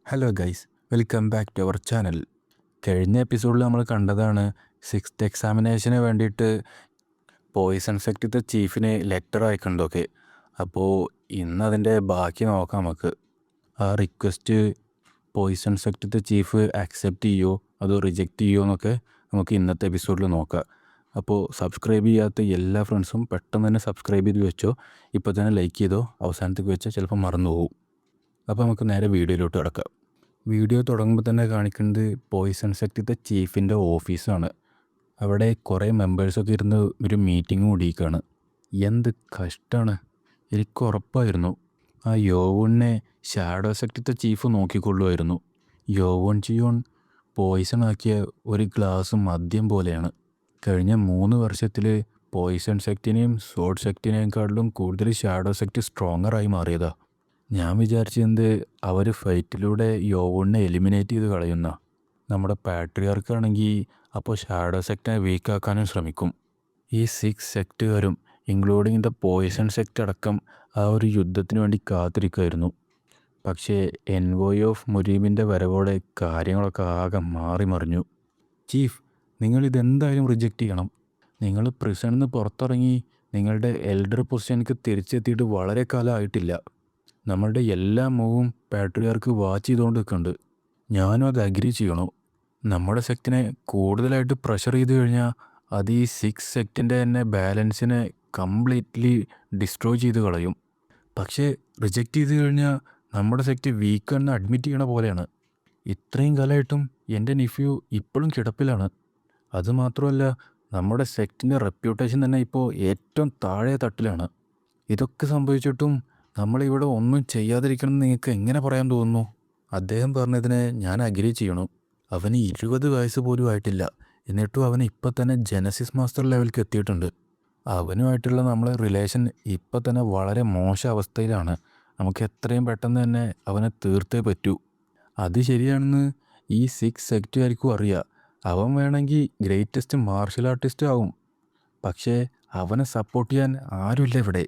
Hello guys, welcome back to our channel. കഴിഞ്ഞ എപ്പിസോഡിൽ നമ്മൾ കണ്ടതാണ് സിക്സ്ത് എക്സാമിനേഷന് വേണ്ടിയിട്ട് പോയിസൺ സെക്ടത്തെ ചീഫിന് ലെറ്റർ അയക്കണ്ടൊക്കെ. അപ്പോൾ ഇന്ന് അതിൻ്റെ ബാക്കി നോക്കാം നമുക്ക്. ആ റിക്വസ്റ്റ് പോയിസൺ സെക്ടത്തെ ചീഫ് ആക്സെപ്റ്റ് ചെയ്യുമോ അതോ റിജക്റ്റ് ചെയ്യുമോ എന്നൊക്കെ നമുക്ക് ഇന്നത്തെ എപ്പിസോഡിൽ നോക്കാം. അപ്പോൾ സബ്സ്ക്രൈബ് ചെയ്യാത്ത എല്ലാ ഫ്രണ്ട്സും പെട്ടെന്ന് തന്നെ സബ്സ്ക്രൈബ് ചെയ്ത് വെച്ചോ. ഇപ്പോൾ തന്നെ ലൈക്ക് ചെയ്തോ, അവസാനത്തേക്ക് വെച്ചാൽ ചിലപ്പോൾ മറന്നു പോകും. അപ്പോൾ നമുക്ക് നേരെ വീഡിയോയിലോട്ട് കിടക്കാം. വീഡിയോ തുടങ്ങുമ്പോൾ തന്നെ കാണിക്കുന്നത് പോയിസൺ സെക്ടത്തെ ചീഫിൻ്റെ ഓഫീസാണ്. അവിടെ കുറേ മെമ്പേഴ്സൊക്കെ ഇരുന്ന് ഒരു മീറ്റിംഗ് കൂടിയിരിക്കുകയാണ്. എന്ത് കഷ്ടമാണ്. എനിക്ക് ഉറപ്പായിരുന്നു ആ യോവൂണിനെ ഷാഡോ സെക്ടത്തെ ചീഫ് നോക്കിക്കൊള്ളുമായിരുന്നു. യോവൂൺ ജിയോൺ പോയിസൺ ആക്കിയ ഒരു ഗ്ലാസ് മദ്യം പോലെയാണ്. കഴിഞ്ഞ 3 വർഷത്തിൽ പോയിസൺ സെക്റ്റിനെയും സോഡ് സെക്റ്റിനേക്കാളിലും കൂടുതൽ ഷാഡോ സെക്റ്റ് സ്ട്രോങ്ങറായി മാറിയതാ. ഞാൻ വിചാരിച്ചത് അവർ ഫൈറ്റിലൂടെ യോവൂണിനെ എലിമിനേറ്റ് ചെയ്ത് കളയുന്ന. നമ്മുടെ പാട്രിയാർക്കാണെങ്കിൽ അപ്പോൾ ഷാഡോ സെക്റ്റിനെ വീക്കാക്കാനും ശ്രമിക്കും. ഈ 6 സെക്റ്റുകാരും ഇൻക്ലൂഡിങ് ദ പോയിസൺ സെക്റ്റ് അടക്കം ആ ഒരു യുദ്ധത്തിന് വേണ്ടി കാത്തിരിക്കുമായിരുന്നു. പക്ഷേ എൻവോയ് ഓഫ് മുരീമിൻ്റെ വരവോടെ കാര്യങ്ങളൊക്കെ ആകെ മാറി മറിഞ്ഞു. ചീഫ്, നിങ്ങളിതെന്തായാലും റിജക്റ്റ് ചെയ്യണം. നിങ്ങൾ പ്രിസണിൽ നിന്ന് പുറത്തിറങ്ങി നിങ്ങളുടെ എൽഡർ പൊസിഷനിലേക്ക് തിരിച്ചെത്തിയിട്ട് വളരെ കാലമായിട്ടില്ല. നമ്മളുടെ എല്ലാ മൂവും പാട്രിയാർക്ക് വാച്ച് ചെയ്തുകൊണ്ട് നിൽക്കുന്നുണ്ട്. ഞാനും അത് അഗ്രി ചെയ്യണു. നമ്മുടെ സെക്റ്റിനെ കൂടുതലായിട്ട് പ്രഷർ ചെയ്ത് കഴിഞ്ഞാൽ അത് ഈ 6 സെക്റ്റിൻ്റെ തന്നെ ബാലൻസിനെ കംപ്ലീറ്റ്ലി ഡിസ്ട്രോയ് ചെയ്ത് കളയും. പക്ഷേ റിജക്റ്റ് ചെയ്ത് കഴിഞ്ഞാൽ നമ്മുടെ സെക്റ്റ് വീക്കെന്ന് അഡ്മിറ്റ് ചെയ്യണ പോലെയാണ്. ഇത്രയും കാലമായിട്ടും എൻ്റെ നിഫ്യൂ ഇപ്പോഴും കിടപ്പിലാണ്. അതുമാത്രമല്ല, നമ്മുടെ സെക്റ്റിൻ്റെ റെപ്യൂട്ടേഷൻ തന്നെ ഇപ്പോൾ ഏറ്റവും താഴെ തട്ടിലാണ്. ഇതൊക്കെ സംഭവിച്ചിട്ടും നമ്മളിവിടെ ഒന്നും ചെയ്യാതിരിക്കണം എന്ന് നിങ്ങൾക്ക് എങ്ങനെ പറയാൻ തോന്നുന്നു? അദ്ദേഹം പറഞ്ഞതിനെ ഞാൻ അഗ്രി ചെയ്യണു. അവന് 20 വയസ്സ് പോലും ആയിട്ടില്ല. എന്നിട്ടും അവൻ ഇപ്പം തന്നെ ജനസിസ് മാസ്റ്റർ ലെവലിലേക്ക് എത്തിയിട്ടുണ്ട്. അവനുമായിട്ടുള്ള നമ്മളെ റിലേഷൻ ഇപ്പം തന്നെ വളരെ മോശം അവസ്ഥയിലാണ്. നമുക്ക് എത്രയും പെട്ടെന്ന് തന്നെ അവനെ തീർത്തേ പറ്റൂ. അത് ശരിയാണെന്ന് ഈ 6 സെക്റ്റുകാർക്കും അറിയാം. അവൻ വേണമെങ്കിൽ ഗ്രേറ്റസ്റ്റ് മാർഷൽ ആർട്ടിസ്റ്റ് ആവും. പക്ഷേ അവനെ സപ്പോർട്ട് ചെയ്യാൻ ആരുമില്ല ഇവിടെ.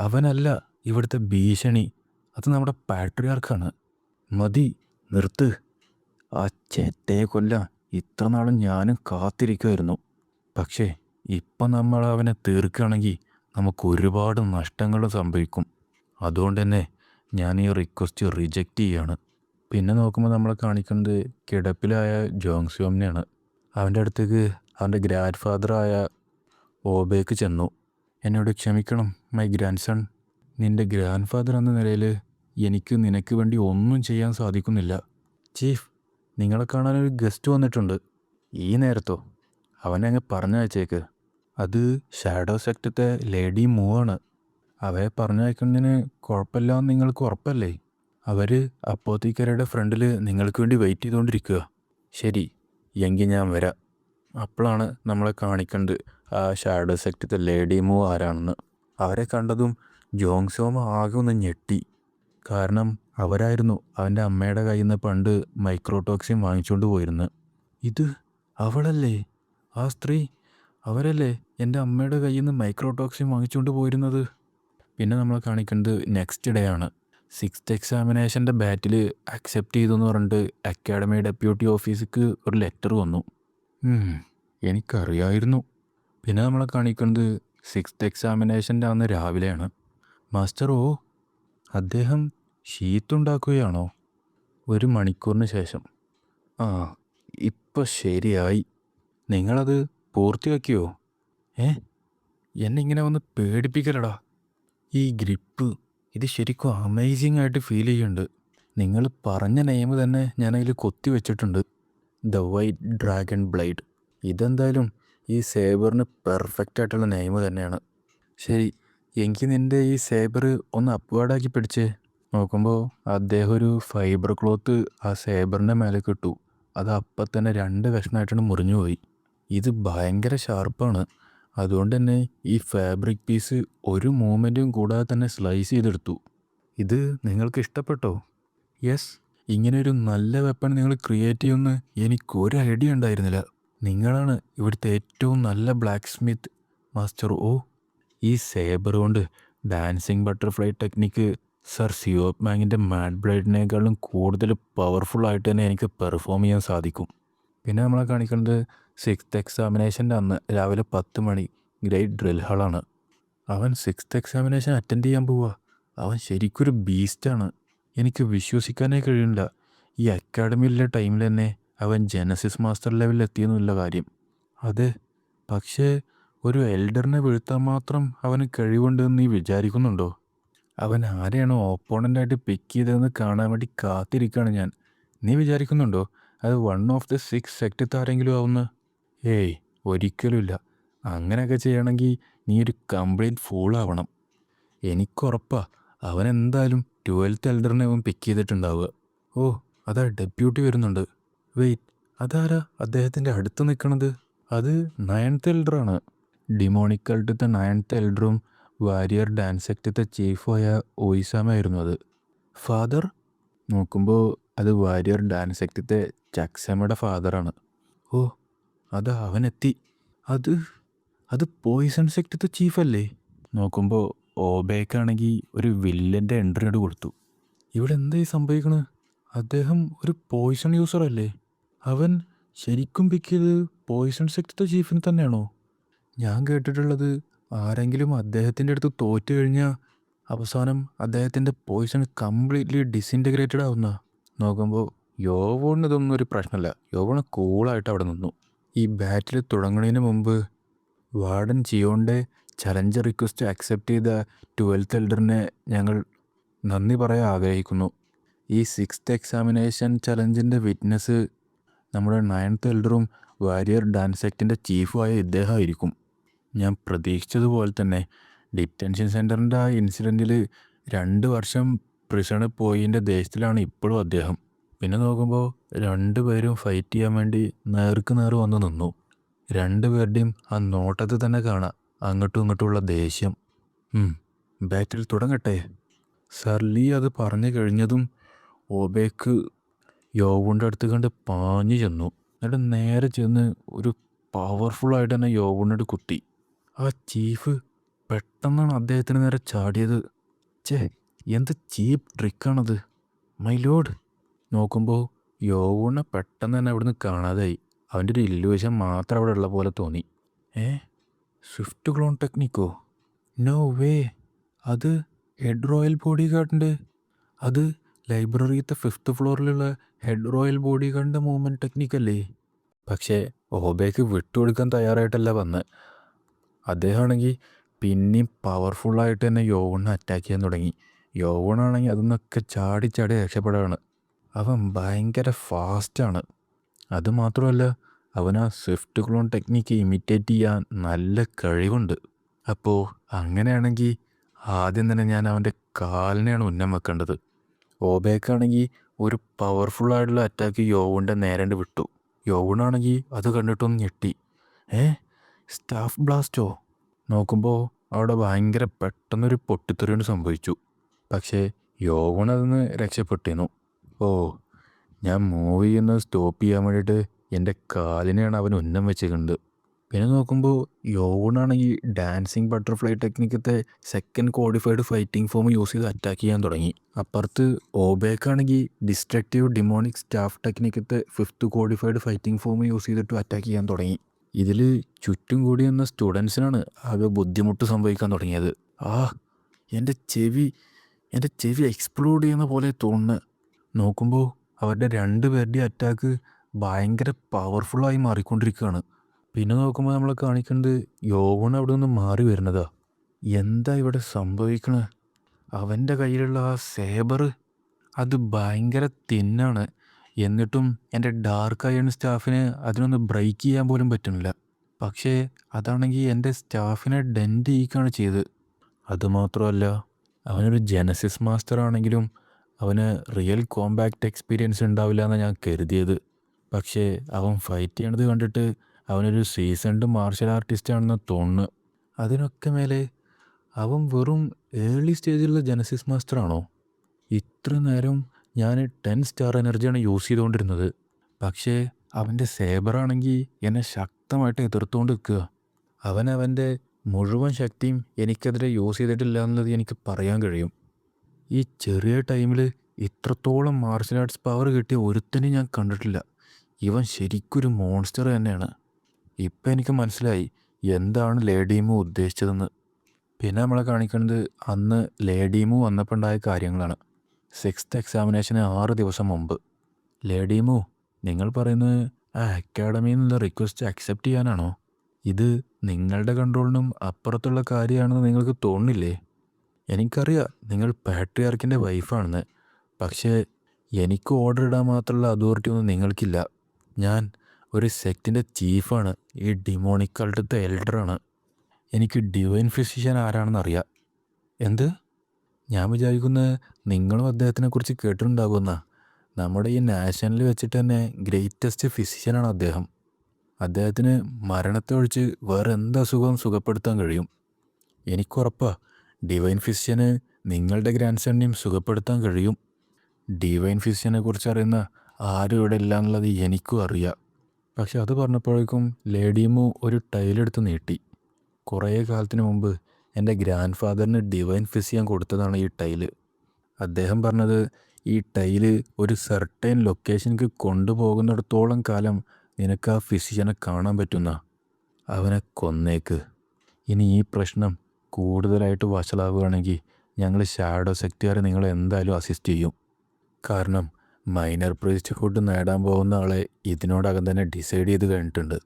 അവനല്ല ഇവിടുത്തെ ഭീഷണി, അത് നമ്മുടെ പാട്രിയാർക്കാണ്. മതി, നിർത്ത്. ആ ചെറ്റയെ കൊല്ലാൻ ഇത്ര നാളും ഞാനും കാത്തിരിക്കുമായിരുന്നു. പക്ഷേ ഇപ്പം നമ്മൾ അവനെ തീർക്കുകയാണെങ്കിൽ നമുക്ക് ഒരുപാട് നഷ്ടങ്ങൾ സംഭവിക്കും. അതുകൊണ്ട് തന്നെ ഞാൻ ഈ റിക്വസ്റ്റ് റിജക്റ്റ് ചെയ്യാണ്. പിന്നെ നോക്കുമ്പോൾ നമ്മളെ കാണിക്കുന്നത് കിടപ്പിലായ ജോങ്സ്യോമിനെയാണ്. അവൻ്റെ അടുത്തേക്ക് അവൻ്റെ ഗ്രാൻഡ് ഫാദറായ ഓബേക്ക് ചെന്നു. എന്നോട് ക്ഷമിക്കണം മൈ ഗ്രാൻഡ് സൺ. നിൻ്റെ ഗ്രാൻഡ് ഫാദർ എന്ന നിലയിൽ എനിക്ക് നിനക്ക് വേണ്ടി ഒന്നും ചെയ്യാൻ സാധിക്കുന്നില്ല. ചീഫ്, നിങ്ങളെ കാണാനൊരു ഗസ്റ്റ് വന്നിട്ടുണ്ട്. ഈ നേരത്തോ? അവനെ അങ്ങ് പറഞ്ഞയച്ചേക്ക്. അത് ഷാഡോ സെക്ടത്തെ ലേഡി മൂവാണ്. അവയെ പറഞ്ഞയക്കുന്നതിന് കുഴപ്പമില്ലാന്ന് നിങ്ങൾക്ക് ഉറപ്പല്ലേ? അവർ അപ്പോത്തിക്കരയുടെ ഫ്രണ്ടിൽ നിങ്ങൾക്ക് വേണ്ടി വെയിറ്റ് ചെയ്തുകൊണ്ടിരിക്കുക. ശരി, എങ്കിൽ ഞാൻ വരാം. അപ്പോഴാണ് നമ്മളെ കാണിക്കേണ്ടത് ആ ഷാഡോ സെക്ടത്തെ ലേഡി മൂവ് ആരാണെന്ന്. അവരെ കണ്ടതും ജോങ്സോമ ആകെ ഒന്ന് ഞെട്ടി. കാരണം അവരായിരുന്നു അവൻ്റെ അമ്മയുടെ കയ്യിൽ നിന്ന് പണ്ട് മൈക്രോടോക്സിൻ വാങ്ങിച്ചുകൊണ്ട് പോയിരുന്നത്. ഇത് അവളല്ലേ, ആ സ്ത്രീ? അവരല്ലേ എൻ്റെ അമ്മയുടെ കയ്യിൽ നിന്ന് മൈക്രോടോക്സിൻ വാങ്ങിച്ചുകൊണ്ട് പോയിരുന്നത്? പിന്നെ നമ്മൾ കാണിക്കുന്നത് നെക്സ്റ്റ് ഡേ ആണ്. 6th എക്സാമിനേഷൻ്റെ ബാറ്റിൽ അക്സെപ്റ്റ് ചെയ്തു എന്ന് പറഞ്ഞിട്ട് അക്കാഡമി ഡെപ്യൂട്ടി ഓഫീസിക്ക് ഒരു ലെറ്റർ വന്നു. എനിക്കറിയായിരുന്നു. പിന്നെ നമ്മളെ കാണിക്കുന്നത് 6th എക്സാമിനേഷൻ്റെ അന്ന് രാവിലെയാണ്. മാസ്റ്റർ ഓ, അദ്ദേഹം ഷീറ്റുണ്ടാക്കുകയാണോ? 1 മണിക്കൂറിന് ശേഷം. ആ, ഇപ്പം ശരിയായി. നിങ്ങളത് പൂർത്തിയാക്കിയോ? എന്നെ ഇങ്ങനെ വന്ന് പേടിപ്പിക്കലടാ. ഈ ഗ്രിപ്പ്, ഇത് ശരിക്കും അമേസിങ് ആയിട്ട് ഫീൽ ചെയ്യുന്നുണ്ട്. നിങ്ങൾ പറഞ്ഞ നെയിം തന്നെ ഞാൻ അതിൽ കൊത്തി വെച്ചിട്ടുണ്ട്, ദ വൈറ്റ് ഡ്രാഗൺ ബ്ലേഡ്. ഇതെന്തായാലും ഈ സേബറിന് പെർഫെക്റ്റ് ആയിട്ടുള്ള നെയിം തന്നെയാണ്. ശരി, എനിക്ക് നിൻ്റെ ഈ സേബർ ഒന്ന് അപ്വേർഡാക്കി പിടിച്ചേ. നോക്കുമ്പോൾ അദ്ദേഹം ഒരു ഫൈബർ ക്ലോത്ത് ആ സേബറിൻ്റെ മേലെ കിട്ടു. അത് അപ്പം തന്നെ 2 കഷ്ണമായിട്ടാണ് മുറിഞ്ഞു പോയി. ഇത് ഭയങ്കര ഷാർപ്പാണ്. അതുകൊണ്ട് തന്നെ ഈ ഫാബ്രിക് പീസ് ഒരു മൂവ്മെൻറ്റും കൂടാതെ തന്നെ സ്ലൈസ് ചെയ്തെടുത്തു. ഇത് നിങ്ങൾക്ക് ഇഷ്ടപ്പെട്ടോ? യെസ്, ഇങ്ങനെയൊരു നല്ല വെപ്പൺ നിങ്ങൾ ക്രിയേറ്റ് ചെയ്യുമെന്ന് എനിക്കൊരു ഐഡിയ ഉണ്ടായിരുന്നില്ല. നിങ്ങളാണ് ഇവിടുത്തെ ഏറ്റവും നല്ല ബ്ലാക്ക് സ്മിത്ത്, മാസ്റ്റർ ഓ. ഈ സേബർ കൊണ്ട് dancing butterfly technique sir Seok മാങ്ങിൻ്റെ മാഡ് ബ്ലേഡിനേക്കാളും കൂടുതൽ പവർഫുള്ളായിട്ട് തന്നെ എനിക്ക് പെർഫോം ചെയ്യാൻ സാധിക്കും. പിന്നെ നമ്മളെ കാണിക്കുന്നത് 6th എക്സാമിനേഷൻ്റെ അന്ന് രാവിലെ 10 മണി ഗ്രേറ്റ് ഡ്രിൽ ഹാളാണ്. അവൻ 6th എക്സാമിനേഷൻ അറ്റൻഡ് ചെയ്യാൻ പോവുക. അവൻ ശരിക്കൊരു ബീസ്റ്റാണ്. എനിക്ക് വിശ്വസിക്കാനേ കഴിയുന്നില്ല. ഈ അക്കാഡമിയിലെ ടൈമിൽ തന്നെ അവൻ ജനസിസ് മാസ്റ്റർ ലെവലിൽ എത്തിയെന്നുള്ള കാര്യം. അതെ, പക്ഷേ ഒരു എൽഡറിനെ വീഴ്ത്താൻ മാത്രം അവന് കഴിവുണ്ടെന്ന് നീ വിചാരിക്കുന്നുണ്ടോ? അവൻ ആരെയാണോ ഓപ്പോണൻ്റായിട്ട് പിക്ക് ചെയ്തതെന്ന് കാണാൻ വേണ്ടി കാത്തിരിക്കുകയാണ് ഞാൻ. നീ വിചാരിക്കുന്നുണ്ടോ അത് 1 ഓഫ് ദ 6 സെക്ടത്ത് ആരെങ്കിലും ആവുന്ന? ഏയ്, ഒരിക്കലുമില്ല. അങ്ങനെയൊക്കെ ചെയ്യണമെങ്കിൽ നീ ഒരു കംപ്ലീറ്റ് ഫൂളാവണം. എനിക്കുറപ്പാ അവൻ എന്തായാലും 12th എൽഡറിനെ അവൻ പിക്ക് ചെയ്തിട്ടുണ്ടാവുക. ഓ, അതാ ഡെപ്യൂട്ടി വരുന്നുണ്ട്. വെയിറ്റ്, അതാരാ അദ്ദേഹത്തിൻ്റെ അടുത്ത് നിൽക്കണത്? അത് 9th എൽഡറാണ്. ഡിമോണിക് കൾട്ടത്തെ 9th എൽഡറും വാരിയർ ഡാൻസ് സെക്ടത്തെ ചീഫുമായ ഓയിസാമായിരുന്നു അത്. ഫാദർ നോക്കുമ്പോൾ അത് വാരിയർ ഡാൻസ് സെക്ടത്തെ ചക്സമയുടെ ഫാദറാണ്. ഓ, അത് അവനെത്തി. അത് അത് പോയിസൺ സെക്ടത്തെ ചീഫല്ലേ? നോക്കുമ്പോൾ ഓബേക്കാണെങ്കിൽ ഒരു വില്ലൻ്റെ എൻട്രി കൊടുത്തു. ഇവിടെ എന്തായി സംഭവിക്കണത്? അദ്ദേഹം ഒരു പോയിസൺ യൂസർ അല്ലേ? അവൻ ശരിക്കും പിക്ക് ചെയ്ത് പോയിസൺ സെക്ടത്തെ ചീഫിന് തന്നെയാണോ? ഞാൻ കേട്ടിട്ടുള്ളത് ആരെങ്കിലും അദ്ദേഹത്തിൻ്റെ അടുത്ത് തോറ്റു കഴിഞ്ഞാൽ അവസാനം അദ്ദേഹത്തിൻ്റെ പോയിസൺ കംപ്ലീറ്റ്ലി ഡിസിൻറ്റഗ്രേറ്റഡ് ആവുന്ന. നോക്കുമ്പോൾ യോവോണിന് ഇതൊന്നും ഒരു പ്രശ്നമല്ല. യോവോണ് കൂളായിട്ട് അവിടെ നിന്നു. ഈ ബാറ്റിൽ തുടങ്ങുന്നതിന് മുമ്പ് വാർഡൻ ജിയോൻ്റെ ചലഞ്ച് റിക്വസ്റ്റ് അക്സെപ്റ്റ് ചെയ്ത 12th എൽഡറിനെ ഞങ്ങൾ നന്ദി പറയാൻ ആഗ്രഹിക്കുന്നു. ഈ 6th എക്സാമിനേഷൻ ചലഞ്ചിൻ്റെ വിറ്റ്നസ് നമ്മുടെ 9th എൽഡറും വാരിയർ ഡാൻസ് സെക്ടിൻ്റെ ചീഫുമായ ഇദ്ദേഹമായിരിക്കും. ഞാൻ പ്രതീക്ഷിച്ചതുപോലെ തന്നെ ഡിറ്റൻഷൻ സെൻറ്ററിൻ്റെ ആ ഇൻസിഡൻറ്റിൽ 2 വർഷം പ്രിസണിൽ പോയതിൻ്റെ ദേഷ്യത്തിലാണ് ഇപ്പോഴും അദ്ദേഹം. പിന്നെ നോക്കുമ്പോൾ 2 പേരും ഫൈറ്റ് ചെയ്യാൻ വേണ്ടി നേർക്ക് നേർ വന്ന് നിന്നു. 2 പേരുടെയും ആ നോട്ടത്തിൽ തന്നെ കാണാം അങ്ങോട്ടും ഇങ്ങോട്ടുമുള്ള ദേഷ്യം. ബാറ്റിൽ തുടങ്ങട്ടെ. സർലി അത് പറഞ്ഞു കഴിഞ്ഞതും ഓബേക്ക് യോവുൻ്റെ അടുത്ത് കണ്ട് പാഞ്ഞു ചെന്നു. എന്നിട്ട് നേരെ ചെന്ന് ഒരു പവർഫുള്ളായിട്ട് തന്നെ യോവുണ്ണോട് കുത്തി. ആ ചീഫ് പെട്ടെന്നാണ് അദ്ദേഹത്തിന് നേരെ ചാടിയത്. എന്ത് ചീപ്പ് ട്രിക്കാണത് മൈ ലോഡ്. നോക്കുമ്പോൾ യോവുണ്ണ പെട്ടെന്ന് തന്നെ അവിടുന്ന് കാണാതായി. അവൻ്റെ ഒരു ഇല്യൂഷൻ മാത്രം അവിടെ ഉള്ള പോലെ തോന്നി. സ്വിഫ്റ്റ് ക്ലോൺ ടെക്നിക്കോ? No way. അത് ഹെഡ് റോയൽ ബോഡി ഗാർഡിൻ്റെ, അത് ലൈബ്രറിയിലത്തെ 5th ഫ്ലോറിലുള്ള ഹെഡ് റോയൽ ബോഡി ഗാർഡിൻ്റെ മൂവ്മെൻറ്റ് ടെക്നിക്കല്ലേ? പക്ഷേ ഓബേക്ക് വിട്ടുകൊടുക്കാൻ തയ്യാറായിട്ടല്ല വന്ന്. അദ്ദേഹമാണെങ്കിൽ പിന്നെയും പവർഫുള്ളായിട്ട് തന്നെ യോവണിനെ അറ്റാക്ക് ചെയ്യാൻ തുടങ്ങി. യോവണാണെങ്കിൽ അതിന്നൊക്കെ ചാടി ചാടി രക്ഷപ്പെടുകയാണ്. അവൻ ഭയങ്കര ഫാസ്റ്റാണ്. അതുമാത്രമല്ല അവൻ ആ സ്വിഫ്റ്റ് ക്ലോൺ ടെക്നിക്ക് ഇമിറ്റേറ്റ് ചെയ്യാൻ നല്ല കഴിവുണ്ട്. അപ്പോൾ അങ്ങനെയാണെങ്കിൽ ആദ്യം തന്നെ ഞാൻ അവൻ്റെ കാലിനെയാണ് ഉന്നം വെക്കേണ്ടത്. ഓബേക്കാണെങ്കിൽ ഒരു പവർഫുള്ളായിട്ടുള്ള അറ്റാക്ക് യോവുൻ്റെ നേരണ്ട് വിട്ടു. യോവണാണെങ്കിൽ അത് കണ്ടിട്ടൊന്ന് ഞെട്ടി. സ്റ്റാഫ് ബ്ലാസ്റ്റോ? നോക്കുമ്പോൾ അവിടെ ഭയങ്കര പെട്ടെന്നൊരു പൊട്ടിത്തെറിയാണ് സംഭവിച്ചു. പക്ഷേ യോവൺ അതിന് രക്ഷപ്പെട്ടിരുന്നു. ഓ, ഞാൻ മൂവ് ചെയ്യുന്നത് സ്റ്റോപ്പ് ചെയ്യാൻ വേണ്ടിയിട്ട് എൻ്റെ കാലിനെയാണ് അവൻ ഉന്നം വെച്ചിട്ടുണ്ട്. പിന്നെ നോക്കുമ്പോൾ യോവണാണെങ്കിൽ ഡാൻസിങ് ബട്ടർഫ്ലൈ ടെക്നിക്കത്തെ 2nd codified fighting form use ചെയ്ത് അറ്റാക്ക് ചെയ്യാൻ തുടങ്ങി. അപ്പുറത്ത് ഓബേക്കാണെങ്കിൽ ഡിസ്ട്രക്റ്റീവ് ഡിമോണിക് സ്റ്റാഫ് ടെക്നിക്കത്തെ 5th codified fighting form use ചെയ്തിട്ട് അറ്റാക്ക് ചെയ്യാൻ തുടങ്ങി. ഇതിൽ ചുറ്റും കൂടി വന്ന സ്റ്റുഡൻസിനാണ് ആകെ ബുദ്ധിമുട്ട് സംഭവിക്കാൻ തുടങ്ങിയത്. എൻ്റെ ചെവി എക്സ്പ്ലോഡ് ചെയ്യുന്ന പോലെ തോന്നുന്നു. നോക്കുമ്പോൾ അവരുടെ 2 പേരുടെയും അറ്റാക്ക് ഭയങ്കര പവർഫുള്ളായി മാറിക്കൊണ്ടിരിക്കുകയാണ്. പിന്നെ നോക്കുമ്പോൾ നമ്മളെ കാണിക്കുന്നത് യോവൺ അവിടെ നിന്ന് മാറി വരുന്നതാ. എന്താ ഇവിടെ സംഭവിക്കണത്? അവൻ്റെ കയ്യിലുള്ള ആ സേബർ അത് ഭയങ്കര തിന്നാണ്. എന്നിട്ടും എൻ്റെ ഡാർക്ക് അയൺ സ്റ്റാഫിന് അതിനൊന്ന് ബ്രേക്ക് ചെയ്യാൻ പോലും പറ്റുന്നില്ല. പക്ഷേ അതാണെങ്കിൽ എൻ്റെ സ്റ്റാഫിനെ ഡെൻറ്റ് ചെയ്യിക്കുകയാണ് ചെയ്തത്. അതുമാത്രമല്ല അവനൊരു ജനസിസ് മാസ്റ്റർ ആണെങ്കിലും അവന് റിയൽ കോമ്പാക്റ്റ് എക്സ്പീരിയൻസ് ഉണ്ടാവില്ല എന്നാണ് ഞാൻ കരുതിയത്. പക്ഷേ അവൻ ഫൈറ്റ് ചെയ്യണത് കണ്ടിട്ട് അവനൊരു സീസൺഡ് മാർഷൽ ആർട്ടിസ്റ്റ് ആണെന്ന് തോന്നുന്നു. അതിനൊക്കെ മേലെ അവൻ വെറും ഏർലി സ്റ്റേജിലുള്ള ജനസിസ് മാസ്റ്റർ ആണോ? ഇത്ര നേരം ഞാൻ 10 സ്റ്റാർ എനർജിയാണ് യൂസ് ചെയ്തുകൊണ്ടിരുന്നത്. പക്ഷേ അവൻ്റെ സേബറാണെങ്കിൽ എന്നെ ശക്തമായിട്ട് എതിർത്തുകൊണ്ട് നിൽക്കുക. അവൻ്റെ മുഴുവൻ ശക്തിയും എനിക്കെതിരെ യൂസ് ചെയ്തിട്ടില്ല എന്നുള്ളത് എനിക്ക് പറയാൻ കഴിയും. ഈ ചെറിയ ടൈമിൽ ഇത്രത്തോളം മാർഷൽ ആർട്സ് പവർ കിട്ടിയ ഒരുത്തനെയും ഞാൻ കണ്ടിട്ടില്ല. ഇവൻ ശരിക്കൊരു മോൺസ്റ്റർ തന്നെയാണ്. ഇപ്പം എനിക്ക് മനസ്സിലായി എന്താണ് ലേഡീമു ഉദ്ദേശിച്ചതെന്ന്. പിന്നെ നമ്മളെ കാണിക്കുന്നത് അന്ന് ലേഡീമു വന്നപ്പോൾ ഉണ്ടായ കാര്യങ്ങളാണ്. 6th എക്സാമിനേഷന് 6 ദിവസം മുമ്പ്. ലേഡീമു, നിങ്ങൾ പറയുന്നത് ആ അക്കാഡമിയിൽ നിന്നുള്ള റിക്വസ്റ്റ് അക്സെപ്റ്റ് ചെയ്യാനാണോ? ഇത് നിങ്ങളുടെ കൺട്രോളിനും അപ്പുറത്തുള്ള കാര്യമാണെന്ന് നിങ്ങൾക്ക് തോന്നുന്നില്ലേ? എനിക്കറിയാം നിങ്ങൾ പാട്രിയാർക്കിൻ്റെ വൈഫാണെന്ന്. പക്ഷേ എനിക്ക് ഓർഡർ ഇടാൻ മാത്രമുള്ള അതോറിറ്റി ഒന്നും നിങ്ങൾക്കില്ല. ഞാൻ ഒരു സെക്റ്റിൻ്റെ ചീഫാണ്. ഈ ഡിമോണിക് കൾട്ടത്തെ എൽഡറാണ്. എനിക്ക് ഡിവൈൻ ഫിസിഷ്യൻ ആരാണെന്ന് അറിയാം. എന്ത്? ഞാൻ വിചാരിക്കുന്നത് നിങ്ങളും അദ്ദേഹത്തിനെക്കുറിച്ച് കേട്ടിട്ടുണ്ടാകുമെന്നാ. നമ്മുടെ ഈ നാഷണലിൽ വെച്ചിട്ട് തന്നെ ഗ്രേറ്റസ്റ്റ് ഫിസിഷ്യനാണ് അദ്ദേഹം. അദ്ദേഹത്തിന് മരണത്തെ ഒഴിച്ച് വേറെ എന്ത് അസുഖവും സുഖപ്പെടുത്താൻ കഴിയും. എനിക്കുറപ്പാ ഡിവൈൻ ഫിസിഷ്യന് നിങ്ങളുടെ ഗ്രാൻഡ് സണ്ണിനെയും സുഖപ്പെടുത്താൻ കഴിയും. ഡിവൈൻ ഫിസിഷ്യനെ കുറിച്ച് അറിയുന്ന ആരും ഇവിടെ ഇല്ല എന്നുള്ളത് എനിക്കും അറിയാം. പക്ഷെ അത് പറഞ്ഞപ്പോഴേക്കും ലേഡീമു ഒരു ടൈലെടുത്ത് നീട്ടി. കുറേ കാലത്തിന് മുമ്പ് എൻ്റെ ഗ്രാൻഡ് ഫാദറിന് ഡിവൈൻ ഫിസിഷ്യൻ കൊടുത്തതാണ് ഈ ടൈല്. അദ്ദേഹം പറഞ്ഞത് ഈ ടൈല് ഒരു സെർട്ടൈൻ ലൊക്കേഷനിലേക്ക് കൊണ്ടുപോകുന്നിടത്തോളം കാലം നിനക്ക് ആ ഫിസിഷ്യനെ കാണാൻ പറ്റുന്ന. അവനെ കൊന്നേക്ക്. ഇനി ഈ പ്രശ്നം കൂടുതലായിട്ട് വഷളാവുകയാണെങ്കിൽ ഞങ്ങൾ ഷാഡോ സെക്റ്റുകാരെ നിങ്ങളെ എന്തായാലും അസിസ്റ്റ് ചെയ്യും. കാരണം മൈനർ പ്രീസ്റ്റ്ഹുഡ് നേടാൻ പോകുന്ന ആളെ ഇതിനോടകം തന്നെ ഡിസൈഡ് ചെയ്ത് കഴിഞ്ഞിട്ടുണ്ട്.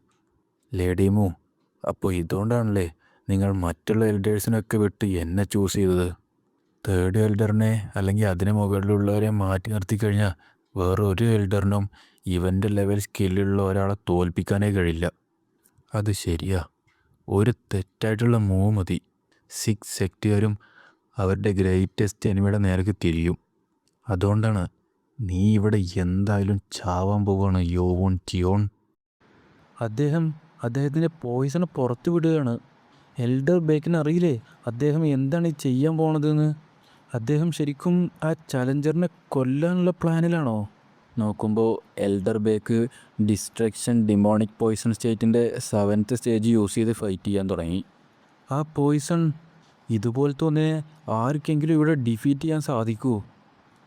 ലേഡീമു, അപ്പോൾ ഇതുകൊണ്ടാണല്ലേ നിങ്ങൾ മറ്റുള്ള എൽഡേഴ്സിനൊക്കെ വിട്ട് എന്നെ ചൂസ് ചെയ്തത്? 3rd എൽഡറിനെ അല്ലെങ്കിൽ അതിന് മുകളിലുള്ളവരെ മാറ്റി നിർത്തി കഴിഞ്ഞാൽ വേറൊരു എൽഡറിനും ഇവൻ്റെ ലെവൽ സ്കില്ലുള്ള ഒരാളെ തോൽപ്പിക്കാനേ കഴിയില്ല. അത് ശരിയാ. ഒരു തെറ്റായിട്ടുള്ള മൂവ് മതി, 6 സെക്റ്റുകാരും അവരുടെ ഗ്രേറ്റസ്റ്റ് എനിമിയുടെ നേർക്ക് തിരിയും. അതുകൊണ്ടാണ് നീ ഇവിടെ എന്തായാലും ചാവാൻ പോവുകയാണ് യോവോൺ ടിയോൺ. അദ്ദേഹത്തിൻ്റെ പോയിസൺ പുറത്തു വിടുകയാണ്. എൽഡർ ബേക്കിന് അറിയില്ലേ അദ്ദേഹം എന്താണ് ഈ ചെയ്യാൻ പോണതെന്ന്? അദ്ദേഹം ശരിക്കും ആ ചലഞ്ചറിനെ കൊല്ലാനുള്ള പ്ലാനിലാണോ? നോക്കുമ്പോൾ എൽഡർ ബേക്ക് ഡിസ്ട്രക്ഷൻ ഡിമോണിക് പോയിസൺ സ്റ്റേറ്റിൻ്റെ 7th സ്റ്റേജ് യൂസ് ചെയ്ത് ഫൈറ്റ് ചെയ്യാൻ തുടങ്ങി. ആ പോയിസൺ ഇതുപോലത്തെ ഒന്നിനെ ആർക്കെങ്കിലും ഇവിടെ ഡിഫീറ്റ് ചെയ്യാൻ സാധിക്കുമോ?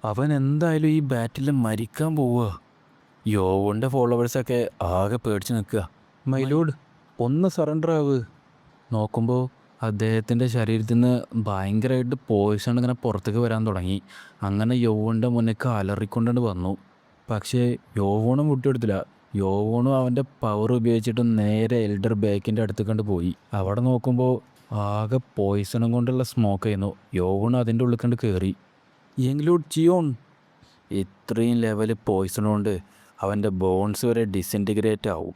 അവൻ എന്തായാലും ഈ ബാറ്റിൽ മരിക്കാൻ പോവുക. യോവോൻ്റെ ഫോളോവേഴ്സൊക്കെ ആകെ പേടിച്ച് നിൽക്കുക. മൈലോഡ്, ഒന്ന് സറണ്ടർ ആവ്. നോക്കുമ്പോൾ അദ്ദേഹത്തിൻ്റെ ശരീരത്തിൽ നിന്ന് ഭയങ്കരമായിട്ട് പോയിസൺ ഇങ്ങനെ പുറത്തേക്ക് വരാൻ തുടങ്ങി. അങ്ങനെ യോവോൻ്റെ മുന്നേക്ക് അലറിക്കൊണ്ടുകൊണ്ട് വന്നു. പക്ഷേ യോവോണും വിട്ടുകൊടുത്തില്ല. യോവോണും അവൻ്റെ പവർ ഉപയോഗിച്ചിട്ട് നേരെ എൽഡർ ബേക്കിൻ്റെ അടുത്ത് കണ്ട് പോയി. അവിടെ നോക്കുമ്പോൾ ആകെ പോയിസണും കൊണ്ടുള്ള സ്മോക്കായിരുന്നു. യോവോൺ അതിൻ്റെ ഉള്ളിൽ കണ്ട് കയറി. യങ്ലൂഡ് ചിയോൺ, ഇത്രയും ലെവൽ പോയിസൺ കൊണ്ട് അവൻ്റെ ബോൺസ് വരെ ഡിസിൻറ്റിഗ്രേറ്റ് ആവും.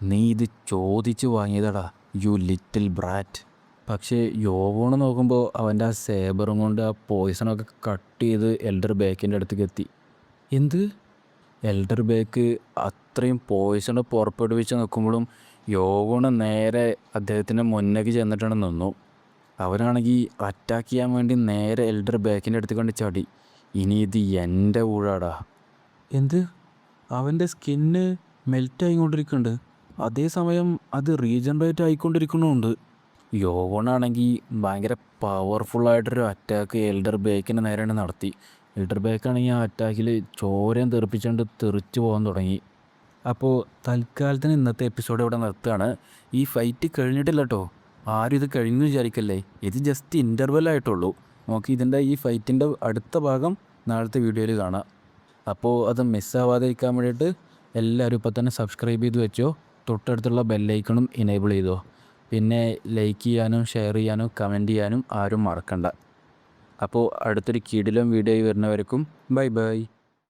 നീ ഇത് ചോദിച്ച് വാങ്ങിയതാടാ യു ലിറ്റിൽ ബ്രാറ്റ്. പക്ഷേ യോവോണ് നോക്കുമ്പോൾ അവൻ്റെ ആ സേബറും കൊണ്ട് ആ പോയിസണൊക്കെ കട്ട് ചെയ്ത് എൽഡർ ബേക്കിൻ്റെ അടുത്തേക്ക് എത്തി. എന്ത്? എൽഡർ ബേക്ക് അത്രയും പോയിസൺ പുറപ്പെടുവിച്ച് നിൽക്കുമ്പോഴും യോവോണ് നേരെ അദ്ദേഹത്തിൻ്റെ മുന്നേക്ക് ചെന്നിട്ടാണ് നിന്നു. അവനാണെങ്കിൽ അറ്റാക്ക് ചെയ്യാൻ വേണ്ടി നേരെ എൽഡർ ബേക്കിൻ്റെ അടുത്ത് കൊണ്ട് ചാടി. ഇനി ഇത് എൻ്റെ ഊഴാടാ. എന്ത്? അവൻ്റെ സ്കിന്ന് മെൽറ്റ് ആയിക്കൊണ്ടിരിക്കുന്നുണ്ട്, അതേസമയം അത് റീജനറേറ്റ് ആയിക്കൊണ്ടിരിക്കുന്നുമുണ്ട്. യോവോണാണെങ്കിൽ ഭയങ്കര പവർഫുള്ളായിട്ടൊരു അറ്റാക്ക് എൽഡർ ബേക്കിൻ്റെ നേരെയാണ് നടത്തി. എൽഡർ ബേക്കാണെങ്കിൽ ആ അറ്റാക്കിൽ ചോരയും തെറിപ്പിച്ചുകൊണ്ട് തെറിച്ച് പോകാൻ തുടങ്ങി. അപ്പോൾ തൽക്കാലത്തിന് ഇന്നത്തെ എപ്പിസോഡ് ഇവിടെ നിർത്തുകയാണ്. ഈ ഫൈറ്റ് കഴിഞ്ഞിട്ടില്ല കേട്ടോ. ആരും ഇത് കഴിഞ്ഞു വിചാരിക്കല്ലേ. ഇത് ജസ്റ്റ് ഇൻ്റർവെൽ ആയിട്ടുള്ളൂ. നമുക്ക് ഇതിൻ്റെ ഈ ഫൈറ്റിൻ്റെ അടുത്ത ഭാഗം നാളത്തെ വീഡിയോയിൽ കാണാം. അപ്പോൾ അത് മിസ്സാവാതിരിക്കാൻ വേണ്ടിയിട്ട് എല്ലാവരും ഇപ്പോൾ തന്നെ സബ്സ്ക്രൈബ് ചെയ്ത് വെച്ചോ. തൊട്ടടുത്തുള്ള ബെല്ലൈക്കണും ഇനേബിൾ ചെയ്തോ. പിന്നെ ലൈക്ക് ചെയ്യാനും ഷെയർ ചെയ്യാനും കമൻറ്റ് ചെയ്യാനും ആരും മറക്കണ്ട. അപ്പോൾ അടുത്തൊരു കിടിലം വീഡിയോ വരുന്നവർക്കും ബൈ ബൈ.